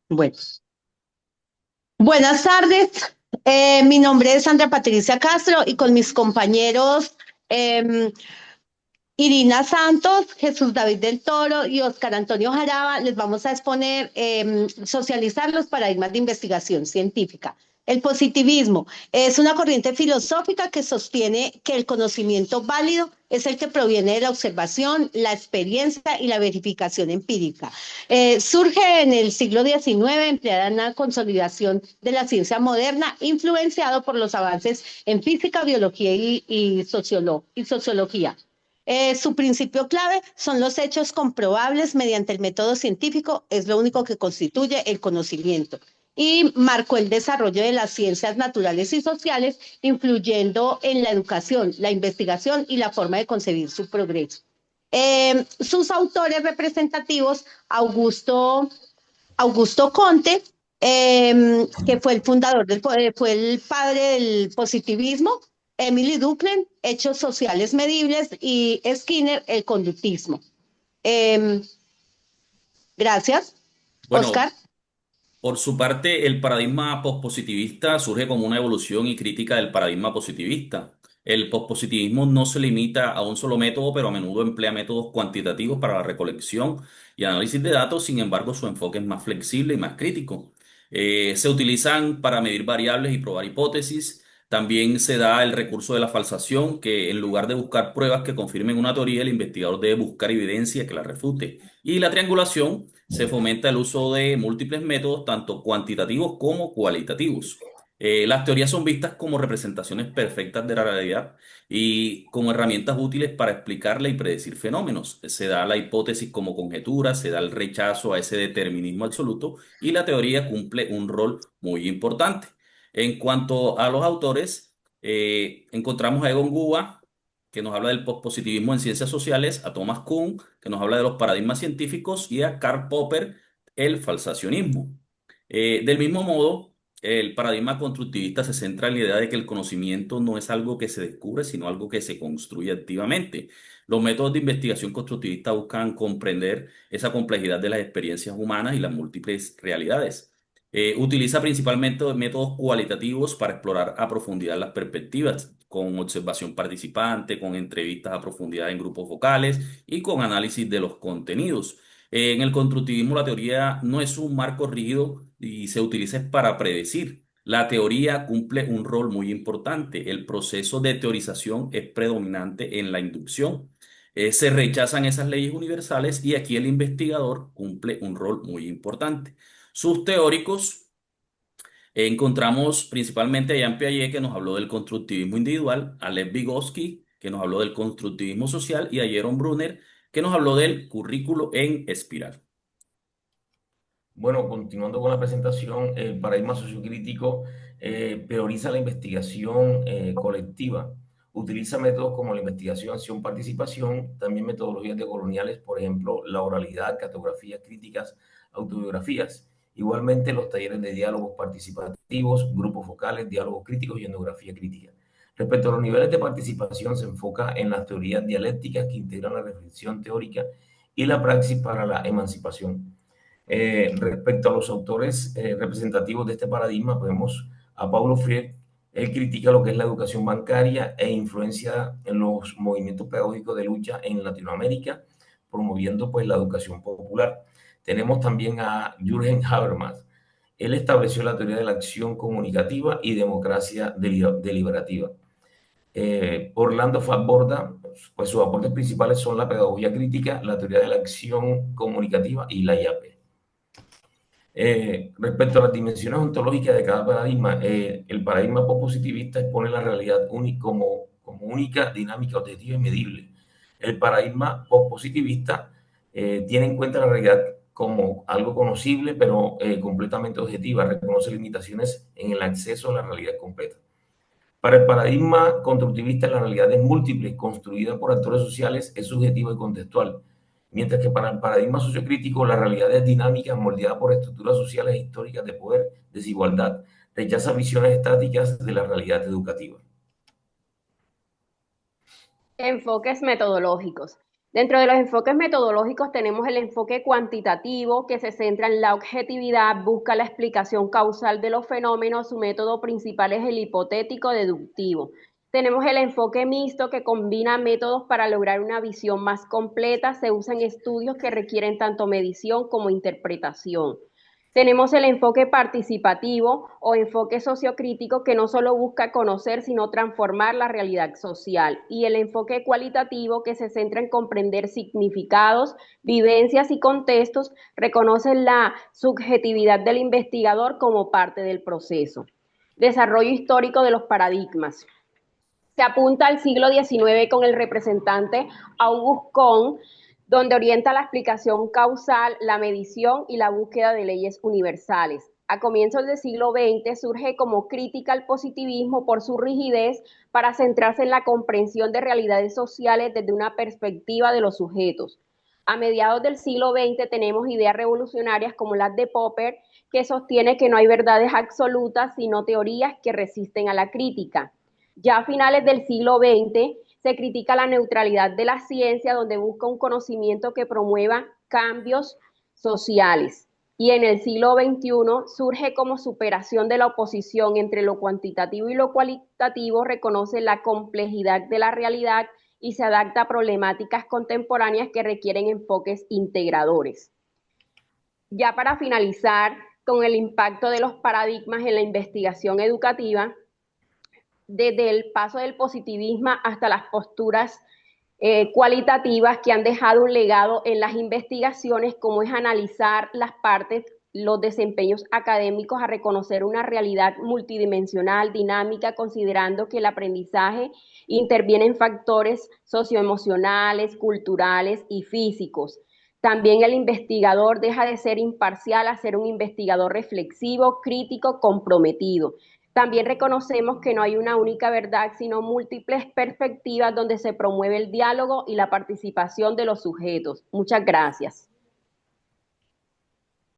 Bueno, buenas tardes. Mi nombre es Sandra Patricia Castro y con mis compañeros eh, Irina Santos, Jesús David del Toro y Oscar Antonio Jaraba les vamos a exponer, socializar los paradigmas de investigación científica. El positivismo es una corriente filosófica que sostiene que el conocimiento válido es el que proviene de la observación, la experiencia y la verificación empírica. Surge en el siglo XIX, empleada en la consolidación de la ciencia moderna, influenciado por los avances en física, biología y sociología. Su principio clave son los hechos comprobables mediante el método científico, es lo único que constituye el conocimiento. Y marcó el desarrollo de las ciencias naturales y sociales, influyendo en la educación, la investigación y la forma de concebir su progreso. Sus autores representativos, Augusto Conte, que fue el fundador fue el padre del positivismo, Emily Durkheim, hechos sociales medibles, y Skinner, el conductismo. Eh, gracias, Bueno, Oscar. por su parte, el paradigma pospositivista surge como una evolución y crítica del paradigma positivista. El pospositivismo no se limita a un solo método, pero a menudo emplea métodos cuantitativos para la recolección y análisis de datos. Sin embargo, su enfoque es más flexible y más crítico. Se utilizan para medir variables y probar hipótesis. También se da el recurso de la falsación, que en lugar de buscar pruebas que confirmen una teoría, el investigador debe buscar evidencia que la refute. Y la triangulación, se fomenta el uso de múltiples métodos, tanto cuantitativos como cualitativos. Las teorías son vistas como representaciones perfectas de la realidad y como herramientas útiles para explicarla y predecir fenómenos. Se da la hipótesis como conjetura, se da el rechazo a ese determinismo absoluto y la teoría cumple un rol muy importante. En cuanto a los autores, encontramos a Egon Guba, que nos habla del pospositivismo en ciencias sociales, a Thomas Kuhn, que nos habla de los paradigmas científicos, y a Karl Popper, el falsacionismo. Del mismo modo, el paradigma constructivista se centra en la idea de que el conocimiento no es algo que se descubre, sino algo que se construye activamente. Los métodos de investigación constructivista buscan comprender esa complejidad de las experiencias humanas y las múltiples realidades. Utiliza principalmente métodos cualitativos para explorar a profundidad las perspectivas, con observación participante, con entrevistas a profundidad en grupos vocales y con análisis de los contenidos. En el constructivismo la teoría no es un marco rígido y se utiliza para predecir. La teoría cumple un rol muy importante. El proceso de teorización es predominante en la inducción. Se rechazan esas leyes universales y aquí el investigador cumple un rol muy importante. Sus teóricos, encontramos principalmente a Jean Piaget, que nos habló del constructivismo individual, a Lev Vygotsky, que nos habló del constructivismo social, y a Jerome Brunner, que nos habló del currículo en espiral. Bueno, continuando con la presentación, el paradigma sociocrítico prioriza la investigación colectiva. Utiliza métodos como la investigación, acción, participación, también metodologías decoloniales, por ejemplo, la oralidad, cartografías críticas, autobiografías. Igualmente, los talleres de diálogos participativos, grupos focales, diálogos críticos y etnografía crítica. Respecto a los niveles de participación, se enfoca en las teorías dialécticas que integran la reflexión teórica y la praxis para la emancipación. Respecto a los autores representativos de este paradigma, vemos a Paulo Freire. Él critica lo que es la educación bancaria e influencia en los movimientos pedagógicos de lucha en Latinoamérica, promoviendo pues la educación popular. Tenemos también a Jürgen Habermas. Él estableció la teoría de la acción comunicativa y democracia deliberativa. Orlando Fabborda, pues sus aportes principales son la pedagogía crítica, la teoría de la acción comunicativa y la IAP. Respecto a las dimensiones ontológicas de cada paradigma, el paradigma positivista expone la realidad como única, dinámica, objetiva y medible. El paradigma positivista tiene en cuenta la realidad como algo conocible, pero completamente objetiva, reconoce limitaciones en el acceso a la realidad completa. Para el paradigma constructivista, la realidad es múltiple, construida por actores sociales, es subjetiva y contextual. Mientras que para el paradigma sociocrítico, la realidad es dinámica, moldeada por estructuras sociales e históricas de poder, desigualdad. Rechaza visiones estáticas de la realidad educativa. Enfoques metodológicos. Dentro de los enfoques metodológicos tenemos el enfoque cuantitativo, que se centra en la objetividad, busca la explicación causal de los fenómenos, su método principal es el hipotético deductivo. Tenemos el enfoque mixto, que combina métodos para lograr una visión más completa, se usan estudios que requieren tanto medición como interpretación. Tenemos el enfoque participativo o enfoque sociocrítico, que no solo busca conocer, sino transformar la realidad social. Y el enfoque cualitativo, que se centra en comprender significados, vivencias y contextos, reconoce la subjetividad del investigador como parte del proceso. Desarrollo histórico de los paradigmas. Se apunta al siglo XIX con el representante Auguste Comte, donde orienta la explicación causal, la medición y la búsqueda de leyes universales. A comienzos del siglo XX surge como crítica al positivismo por su rigidez para centrarse en la comprensión de realidades sociales desde una perspectiva de los sujetos. A mediados del siglo XX tenemos ideas revolucionarias como las de Popper, que sostiene que no hay verdades absolutas, sino teorías que resisten a la crítica. Ya a finales del siglo XX se critica la neutralidad de la ciencia, donde busca un conocimiento que promueva cambios sociales. Y en el siglo XXI surge como superación de la oposición entre lo cuantitativo y lo cualitativo, reconoce la complejidad de la realidad y se adapta a problemáticas contemporáneas que requieren enfoques integradores. Ya para finalizar, con el impacto de los paradigmas en la investigación educativa, desde el paso del positivismo hasta las posturas cualitativas que han dejado un legado en las investigaciones, como es analizar las partes, los desempeños académicos, a reconocer una realidad multidimensional, dinámica, considerando que el aprendizaje interviene en factores socioemocionales, culturales y físicos. También el investigador deja de ser imparcial a ser un investigador reflexivo, crítico, comprometido. También reconocemos que no hay una única verdad, sino múltiples perspectivas donde se promueve el diálogo y la participación de los sujetos. Muchas gracias.